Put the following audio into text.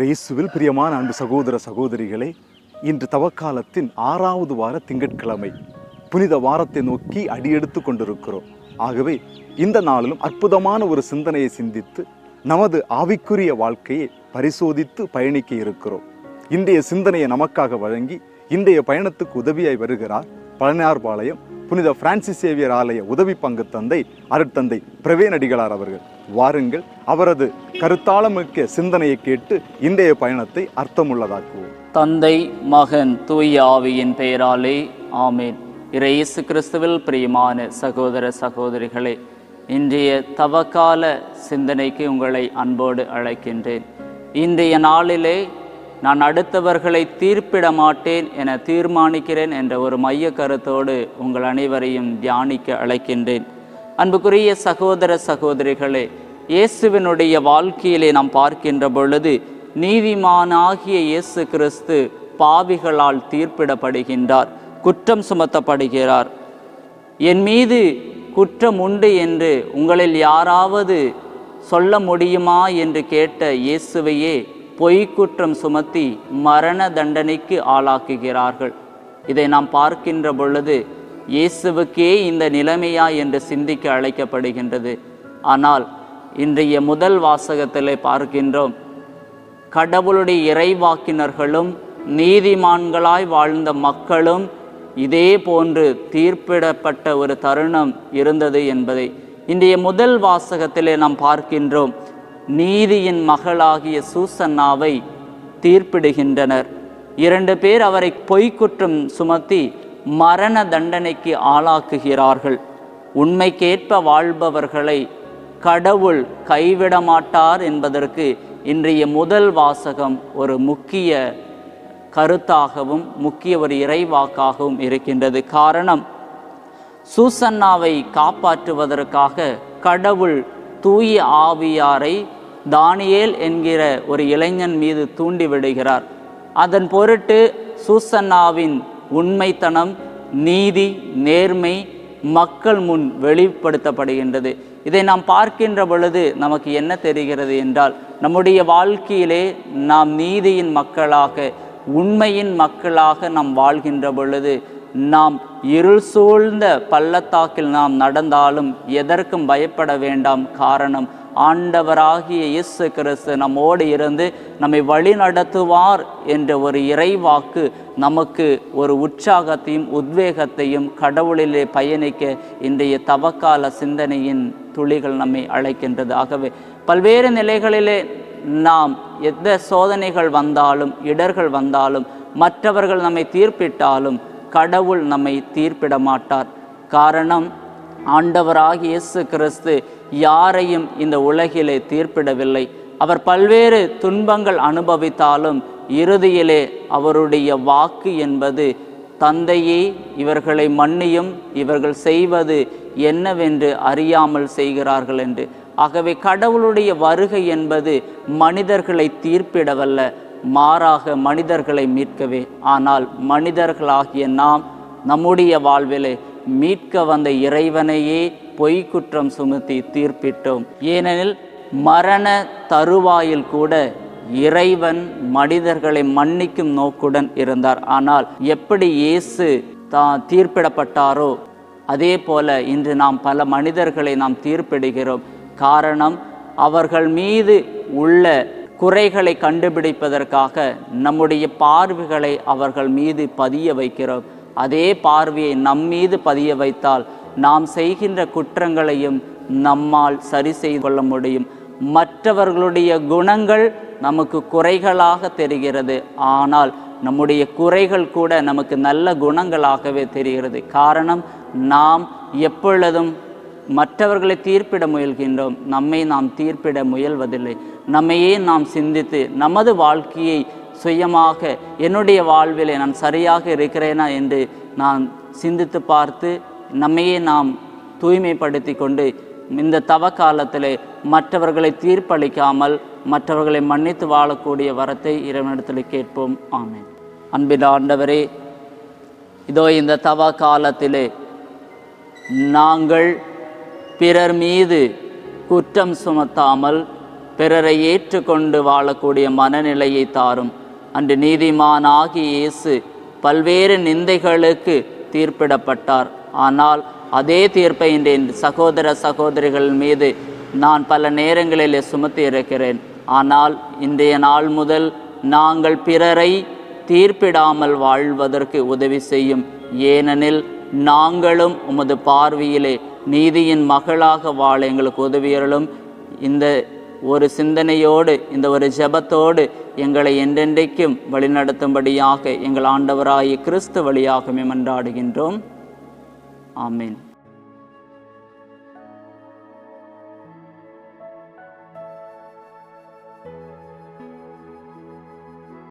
இயேசுவில் பிரியமான அன்பு சகோதர சகோதரிகளே, இன்று தவக்காலத்தின் 6வது வார திங்கட்கிழமை புனித வாரத்தை நோக்கி அடியெடுத்து கொண்டிருக்கிறோம். ஆகவே இந்த நாளிலும் அற்புதமான ஒரு சிந்தனையை சிந்தித்து நமது ஆவிக்குரிய வாழ்க்கையை பரிசோதித்து பயணிக்க இருக்கிறோம். இன்றைய சிந்தனையை நமக்காக வழங்கி இன்றைய பயணத்துக்கு உதவியாய் வருகிறார் பழனியார்பாளையம் புனித பிரான்சிஸ் சேவியர் ஆலய உதவி பங்கு தந்தை அருட்தந்தை பிரவேன் அடிகளார் அவர்கள். வாருங்கள், அவரது கருத்தாளமிக்க சிந்தனையை கேட்டு இன்றைய பயணத்தை அர்த்தமுள்ளதாக்குவோம். தந்தை, மகன், தூய ஆவியின் பெயராலே ஆமேன். இயேசு கிறிஸ்துவில் பிரியமான சகோதர சகோதரிகளே, இன்றைய தவக்கால சிந்தனைக்கு உங்களை அன்போடு அழைக்கின்றேன். இன்றைய நாளிலே நான் அடுத்தவர்களை தீர்ப்பிட மாட்டேன் என தீர்மானிக்கிறேன் என்ற ஒரு மைய கருத்தோடு உங்கள் அனைவரையும் தியானிக்க அழைக்கின்றேன். அன்புக்குரிய சகோதர சகோதரிகளே, இயேசுவினுடைய வாழ்க்கையிலே நாம் பார்க்கின்ற பொழுது நீதிமானாகிய இயேசு கிறிஸ்து பாவிகளால் தீர்ப்பிடப்படுகின்றார், குற்றம் சுமத்தப்படுகிறார். என் மீது குற்றம் உண்டு என்று உங்களில் யாராவது சொல்ல முடியுமா என்று கேட்ட இயேசுவையே பொய்க்குற்றம் சுமத்தி மரண தண்டனைக்கு ஆளாக்குகிறார்கள். இதை நாம் பார்க்கின்ற பொழுது இயேசுவுக்கே இந்த நிலைமையா என்று சிந்திக்க அழைக்கப்படுகின்றது. ஆனால் இன்றைய முதல் வாசகத்திலே பார்க்கின்றோம், கடவுளுடைய இறைவாக்கினர்களும் நீதிமான்களாய் வாழ்ந்த மக்களும் இதே போன்று தீர்ப்பிடப்பட்ட ஒரு தருணம் இருந்தது என்பதை இன்றைய முதல் வாசகத்திலே நாம் பார்க்கின்றோம். நீதியின் மகளாகிய சூசன்னாவை தீர்ப்பிடுகின்றனர். 2 பேர் அவரை பொய்க்குற்றம் சுமத்தி மரண தண்டனைக்கு ஆளாக்குகிறார்கள். உண்மைக்கேற்ப வாழ்பவர்களை கடவுள் கைவிட மாட்டார் என்பதற்கு இன்றைய முதல் வாசகம் ஒரு முக்கிய கருத்தாகவும் முக்கிய ஒரு இறைவாக்காகவும் இருக்கின்றது. காரணம், சூசன்னாவை காப்பாற்றுவதற்காக கடவுள் தூய ஆவியாரை தானியேல் என்கிற ஒரு இளைஞன் மீது தூண்டிவிடுகிறார். அதன் பொருட்டு சூசன்னாவின் உண்மைத்தனம், நீதி, நேர்மை மக்கள் முன் வெளிப்படுத்தப்படுகின்றது. இதை நாம் பார்க்கின்ற பொழுது நமக்கு என்ன தெரிகிறது என்றால், நம்முடைய வாழ்க்கையிலே நாம் நீதியின் மக்களாக, உண்மையின் மக்களாக நாம் வாழ்கின்ற பொழுது நாம் இருள் சூழ்ந்த பள்ளத்தாக்கில் நாம் நடந்தாலும் எதற்கும் பயப்பட வேண்டாம். காரணம், ஆண்டவராகிய இயேசு கிறிஸ்து நம்மோடு இருந்து நம்மை வழி நடத்துவார் என்ற ஒரு இறைவாக்கு நமக்கு ஒரு உற்சாகத்தையும் உத்வேகத்தையும் கடவுளிலே பயணிக்க இன்றைய தவக்கால சிந்தனையின் துளிகள் நம்மை அழைக்கின்றது. ஆகவே பல்வேறு நிலைகளிலே நாம் எந்த சோதனைகள் வந்தாலும், இடர்கள் வந்தாலும், மற்றவர்கள் நம்மை தீர்ப்பிட்டாலும் கடவுள் நம்மை தீர்ப்பிட மாட்டார். காரணம், ஆண்டவராகிய இயேசு கிறிஸ்து யாரையும் இந்த உலகிலே தீர்ப்பிடவில்லை. அவர் பல்வேறு துன்பங்கள் அனுபவித்தாலும் இறுதியிலே அவருடைய வாக்கு என்பது, தந்தையே இவர்களை மன்னியும், இவர்கள் செய்வது என்னவென்று அறியாமல் செய்கிறார்கள் என்று. ஆகவே கடவுளுடைய வருகை என்பது மனிதர்களை தீர்ப்பிடவல்ல, மாறாக மனிதர்களை மீட்கவே. ஆனால் மனிதர்களாகிய நாம் நம்முடைய வாழ்விலே மீட்க வந்த இறைவனையே பொய்க்குற்றம் சுமத்தி தீர்ப்பிட்டோம். ஏனெனில் மரண தருவாயில் கூட இறைவன் மனிதர்களை மன்னிக்கும் நோக்குடன் இருந்தார். ஆனால் எப்படி இயேசு தீர்ப்பிடப்பட்டாரோ அதே போல இன்று நாம் பல மனிதர்களை நாம் தீர்ப்பிடுகிறோம். காரணம், அவர்கள் மீது உள்ள குறைகளை கண்டுபிடிப்பதற்காக நம்முடைய பார்வைகளை அவர்கள் மீது பதிய வைக்கிறோம். அதே பார்வையை நம் மீது பதிய வைத்தால் நாம் செய்கின்ற குற்றங்களையும் நம்மால் சரி செய்து கொள்ள முடியும். மற்றவர்களுடைய குணங்கள் நமக்கு குறைகளாக தெரிகிறது, ஆனால் நம்முடைய குறைகள் கூட நமக்கு நல்ல குணங்களாகவே தெரிகிறது. காரணம், நாம் எப்பொழுதும் மற்றவர்களை தீர்ப்பிட முயல்கின்றோம், நம்மை நாம் தீர்ப்பிட முயல்வதில்லை. நம்மையே நாம் சிந்தித்து நமது வாழ்க்கையை சுயமாக, என்னுடைய வாழ்விலே நான் சரியாக இருக்கிறேனா என்று நான் சிந்தித்து பார்த்து நம்மையே நாம் தூய்மைப்படுத்தி கொண்டு இந்த தவ காலத்திலே மற்றவர்களை தீர்ப்பளிக்காமல் மற்றவர்களை மன்னித்து வாழக்கூடிய வரத்தை இறைவனிடத்தில் கேட்போம். ஆமென். அன்பின் ஆண்டவரே, இதோ இந்த தவ காலத்திலே நாங்கள் பிறர் மீது குற்றம் சுமத்தாமல் பிறரை ஏற்றுக்கொண்டு வாழக்கூடிய மனநிலையை தாரும். அன்று நீதிமானாகிய இயேசு பல்வேறு நிந்தைகளுக்கு தீர்ப்பிடப்பட்டார். ஆனால் அதே தீர்ப்பை இன்றைய சகோதர சகோதரிகள் மீது நான் பல நேரங்களில் சுமத்தி இருக்கிறேன். ஆனால் இன்றைய நாள் முதல் நாங்கள் பிறரை தீர்ப்பிடாமல் வாழ்வதற்கு உதவி செய்யும். ஏனெனில் நாங்களும் உமது பார்வையிலே நீதியின் மகளாக வாழ எங்களுக்கு உதவியர்களும். இந்த ஒரு சிந்தனையோடு, இந்த ஒரு ஜெபத்தோடு எங்களை என்றென்றைக்கும் வழிநடத்தும்படியாக எங்கள் ஆண்டவராகிய கிறிஸ்து வழியாகவே மன்றாடுகின்றோம். ஆமீன்.